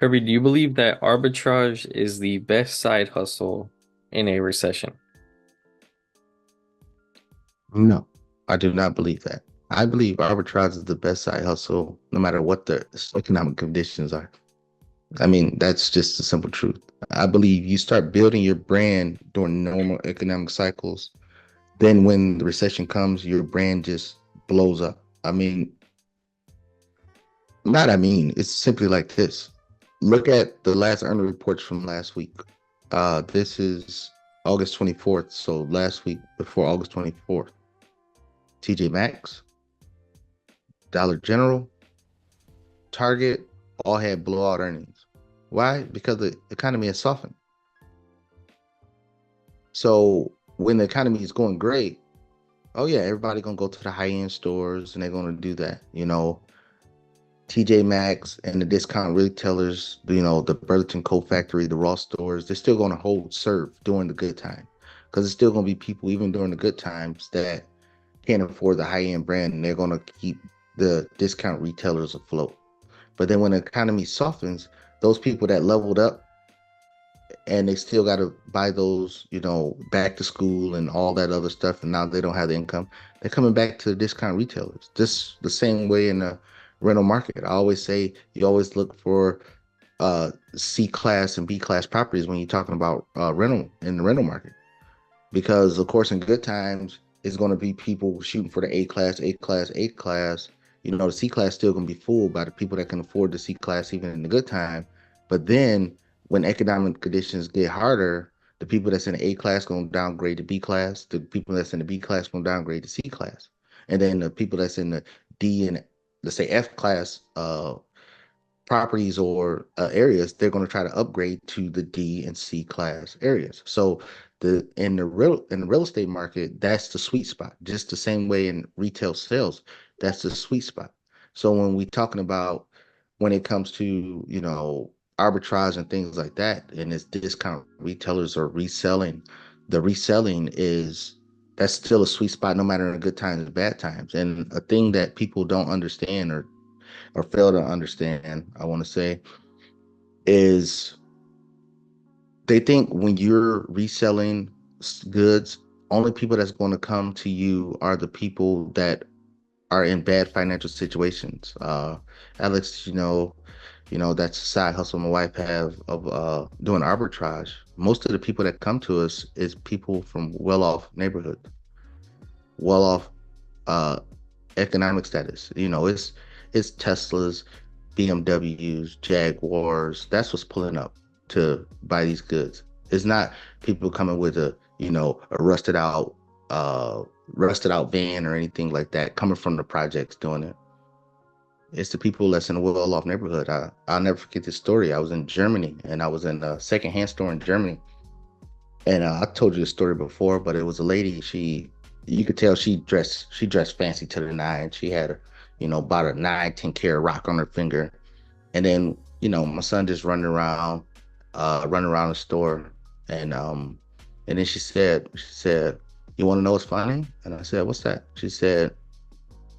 Kirby, do you believe that arbitrage is the best side hustle in a recession? No, I do not believe that. I believe arbitrage is the best side hustle, no matter what the economic conditions are. I mean, that's just the simple truth. I believe you start building your brand during normal economic cycles, then when the recession comes, your brand just blows up. It's simply like this. Look at the last earning reports from last week. This is August 24th, so last week before August 24th. TJ Maxx, Dollar General, Target all had blowout earnings. Why? Because the economy has softened. So when the economy is going great, oh yeah, everybody gonna go to the high end stores and they're gonna do that. TJ Maxx and the discount retailers, the Burlington Coat Factory, the Ross stores, they're still gonna hold serve during the good time. Because there's still gonna be people even during the good times that can't afford the high end brand and they're gonna keep the discount retailers afloat. But then when the economy softens, those people that leveled up and they still got to buy those, back to school and all that other stuff, and now they don't have the income, they're coming back to the discount retailers. Just the same way in the rental market. I always say you always look for C class and B class properties when you're talking about rental in the rental market, because of course in good times it's going to be people shooting for the A class, A class, A class. The C class still going to be full by the people that can afford the C class even in the good time. But then when economic conditions get harder, the people that's in the A class going to downgrade to B class. The people that's in the B class going to downgrade to C class. And then the people that's in the D and, let's say, F class properties or areas, they're going to try to upgrade to the D and C class areas. So the real estate market, that's the sweet spot. Just the same way in retail sales, that's the sweet spot. So when we talking about when it comes to arbitrage and things like that, and it's discount retailers or reselling, the reselling is that's still a sweet spot no matter in good times or bad times. And a thing that people don't understand or fail to understand, I want to say, is they think when you're reselling goods, only people that's going to come to you are the people that are in bad financial situations. Alex, that's a side hustle my wife have of doing arbitrage. Most of the people that come to us is people from well-off neighborhoods, well-off uh, economic status. It's Teslas, BMWs, Jaguars. That's what's pulling up to buy these goods. It's not people coming with a rusted out van or anything like that coming from the projects doing it. It's the people that's in a well-off neighborhood. I'll never forget this story. I was in Germany and I was in a secondhand store in Germany. And I told you the story before, but it was a lady. You could tell she dressed fancy to the nine. She had, about a 9, 10 carat rock on her finger. And then, my son just running around the store, and then she said, "You want to know what's funny?" And I said, "What's that?" She said,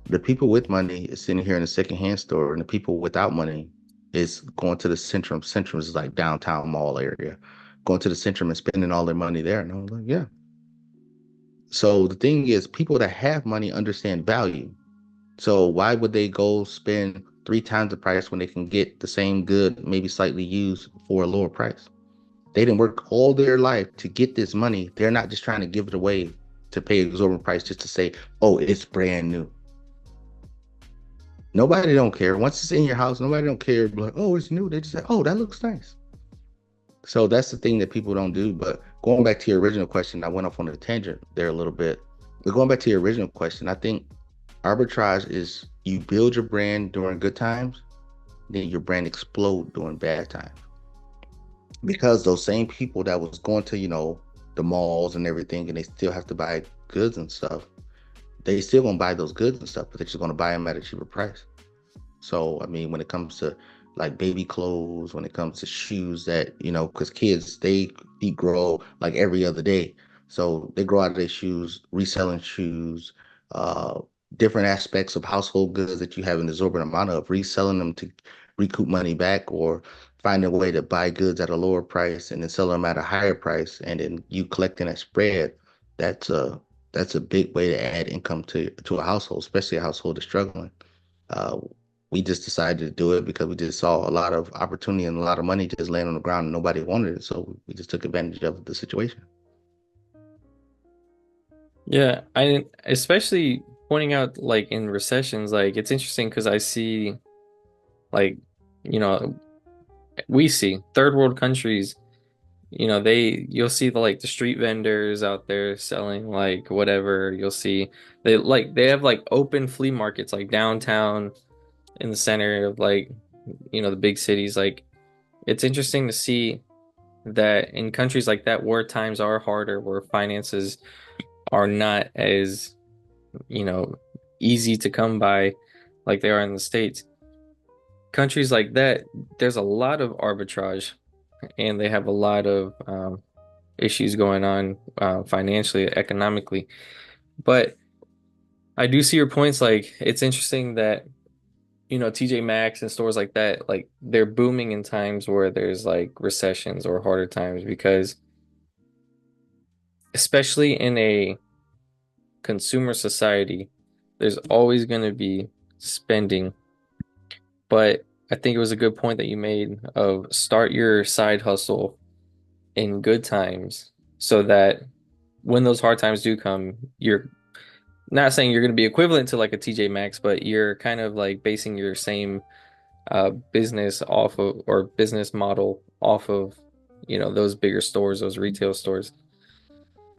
"The people with money is sitting here in the secondhand store, and the people without money is going to the Centrum. Centrum is like downtown mall area, going to the Centrum and spending all their money there." And I was like, "Yeah." So the thing is, people that have money understand value. So why would they go spend 3 times the price when they can get the same good, maybe slightly used for a lower price? They didn't work all their life to get this money. They're not just trying to give it away to pay exorbitant price just to say, "Oh, it's brand new." Nobody don't care. Once it's in your house, nobody don't care. Like, "Oh, it's new." They just say, "Oh, that looks nice." So that's the thing that people don't do. But going back to your original question, I went off on a tangent there a little bit. But going back to your original question, I think arbitrage is you build your brand during good times, then your brand explode during bad times. Because those same people that was going to, the malls and everything, and they still have to buy goods and stuff, they still gonna buy those goods and stuff, but they're just gonna buy them at a cheaper price. So, I mean, when it comes to like baby clothes, when it comes to shoes that, because kids, they feet grow like every other day. So they grow out of their shoes, reselling shoes, uh, different aspects of household goods that you have an exorbitant amount of, reselling them to recoup money back, or find a way to buy goods at a lower price and then sell them at a higher price, and then you collecting that spread. That's a that's a big way to add income to a household, especially a household that's struggling. Uh, we just decided to do it because we just saw a lot of opportunity and a lot of money just laying on the ground and nobody wanted it. So we just took advantage of the situation. Yeah, I especially pointing out like in recessions, like it's interesting because I see like, you know, we see third world countries, you'll see the street vendors out there selling like whatever. You'll see they have like open flea markets like downtown in the center of like, the big cities. Like it's interesting to see that in countries like that where times are harder, where finances are not as, you know, easy to come by like they are in the States. Countries like that, there's a lot of arbitrage and they have a lot of issues going on financially, economically. But I do see your points. Like it's interesting that, TJ Maxx and stores like that, like they're booming in times where there's like recessions or harder times because especially in a consumer society, there's always going to be spending. But I think it was a good point that you made of start your side hustle in good times so that when those hard times do come, you're not saying you're going to be equivalent to like a TJ Maxx, but you're kind of like basing your same business off of or business model off of, those bigger stores, those retail stores.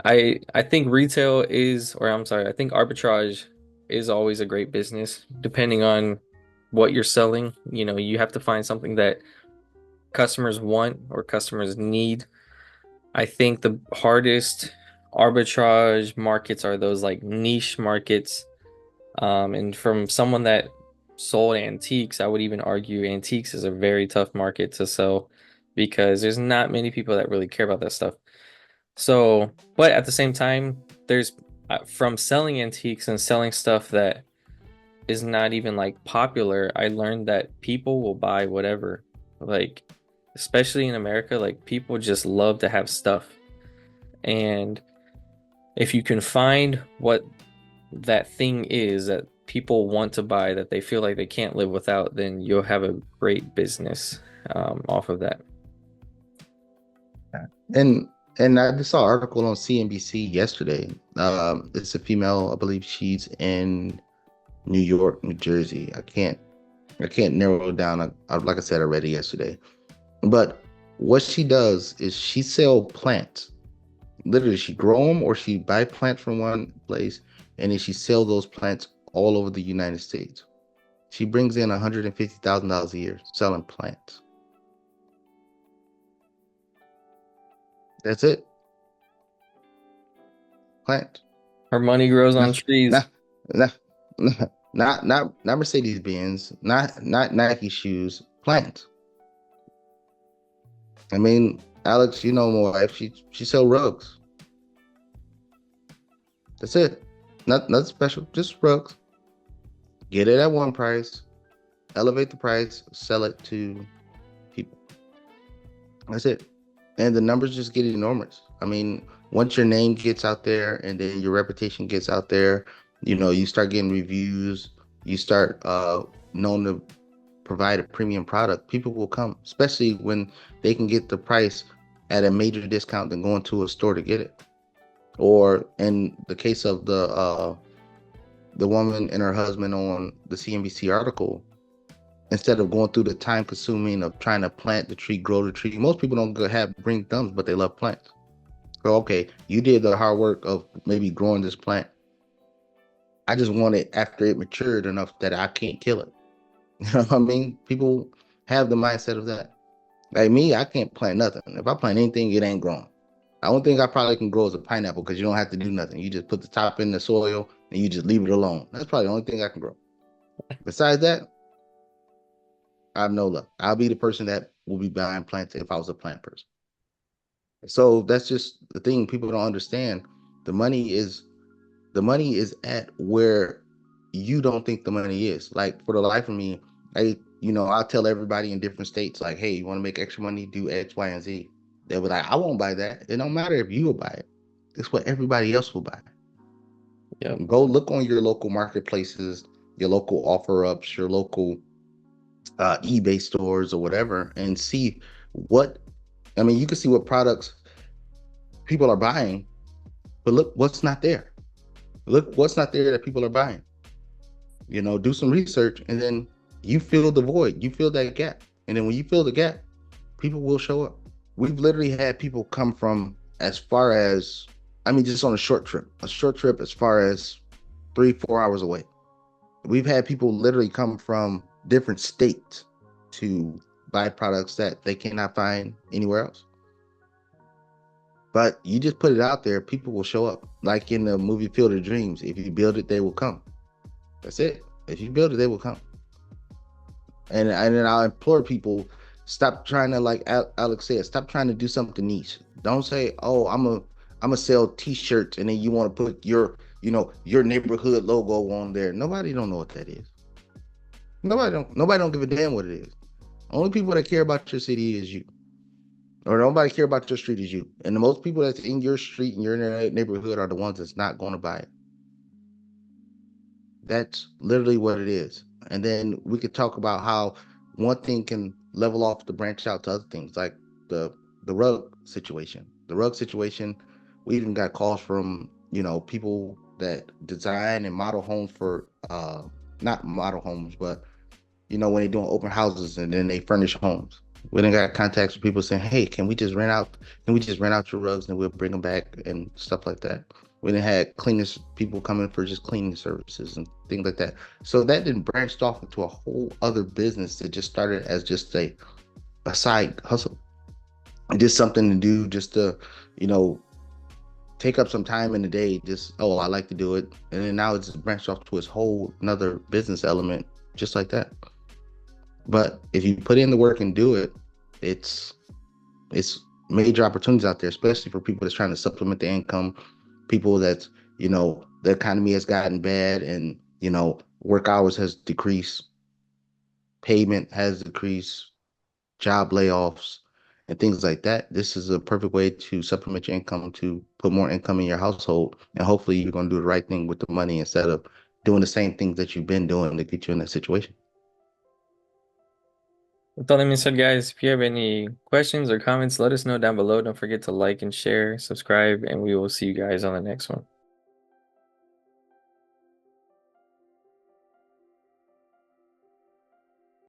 I think retail is, or I'm sorry, I think arbitrage is always a great business depending on what you're selling. You have to find something that customers want or customers need. I think the hardest arbitrage markets are those like niche markets. And from someone that sold antiques, I would even argue antiques is a very tough market to sell because there's not many people that really care about that stuff. So, but at the same time, there's from selling antiques and selling stuff that is not even like popular, I learned that people will buy whatever. Like, especially in America, like people just love to have stuff. And if you can find what that thing is that people want to buy that they feel like they can't live without, then you'll have a great business off of that. And and I just saw an article on CNBC yesterday. It's a female, I believe she's in New York, New Jersey. I can't narrow it down. Like I said, I read it yesterday. But what she does is she sell plants. Literally, she grow them or she buy plants from one place and then she sell those plants all over the United States. She brings in $150,000 a year selling plants. That's it. Plant. Her money grows on Not, trees. not, not, not Mercedes Benz, not Nike shoes. Plant. I mean, Alex, you know my wife. She sell rugs. That's it. Nothing special. Just rugs. Get it at one price. Elevate the price. Sell it to people. That's it. And the numbers just get enormous. I mean, once your name gets out there and then your reputation gets out there, you start getting reviews, you start known to provide a premium product, people will come, especially when they can get the price at a major discount than going to a store to get it. Or in the case of the woman and her husband on the CNBC article, instead of going through the time consuming of trying to plant the tree, grow the tree. Most people don't have green thumbs, but they love plants. So okay, you did the hard work of maybe growing this plant. I just want it after it matured enough that I can't kill it. You know what I mean? People have the mindset of that. Like me, I can't plant nothing. If I plant anything, it ain't growing. The only thing I probably can grow is a pineapple because you don't have to do nothing. You just put the top in the soil and you just leave it alone. That's probably the only thing I can grow. Besides that, I have no luck. I'll be the person that will be buying plants if I was a plant person. So that's just the thing people don't understand. The money is the money is at where you don't think the money is. Like for the life of me, I tell everybody in different states, like, hey, you want to make extra money, do X, Y, and Z. They'll be like, I won't buy that. It don't matter if you will buy it. It's what everybody else will buy. Yep. Go look on your local marketplaces, your local offer ups, your local eBay stores or whatever, and see what, I mean, you can see what products people are buying, but look what's not there. Look what's not there that people are buying. Do some research and then you fill the void, you fill that gap. And then when you fill the gap, people will show up. We've literally had people come from as far as, I mean, just on a short trip as far as 3, 4 hours away. We've had people literally come from different states to buy products that they cannot find anywhere else. But you just put it out there, people will show up. Like in the movie Field of Dreams, if you build it, they will come. That's it. If you build it, they will come. And then I'll implore people, stop trying to, like Alex said, stop trying to do something niche. Don't say, oh, I'm a sell t-shirts, and then you want to put your neighborhood logo on there. Nobody don't know what that is. Nobody don't give a damn what it is. Only people that care about your city is you. Or nobody care about your street is you. And the most people that's in your street and your neighborhood are the ones that's not going to buy it. That's literally what it is. And then we could talk about how one thing can level off to branch out to other things, like the the rug situation. The rug situation, we even got calls from, people that design and model homes for not model homes, but when they're doing open houses and then they furnish homes. We then got contacts with people saying, "Hey, can we just rent out your rugs and we'll bring them back and stuff like that." We then had cleaners people coming for just cleaning services and things like that. So that then branched off into a whole other business that just started as just a side hustle. Just something to do, just to, you know, take up some time in the day. Just, oh, I like to do it, and then now it's just branched off to its whole another business element, just like that. But if you put in the work and do it, it's it's major opportunities out there, especially for people that's trying to supplement the income, people that's, the economy has gotten bad and, work hours has decreased, payment has decreased, job layoffs, and things like that. This is a perfect way to supplement your income to put more income in your household. And hopefully you're going to do the right thing with the money instead of doing the same things that you've been doing to get you in that situation. With all that being said, guys, if you have any questions or comments, let us know down below. Don't forget to like and share, subscribe, and we will see you guys on the next one.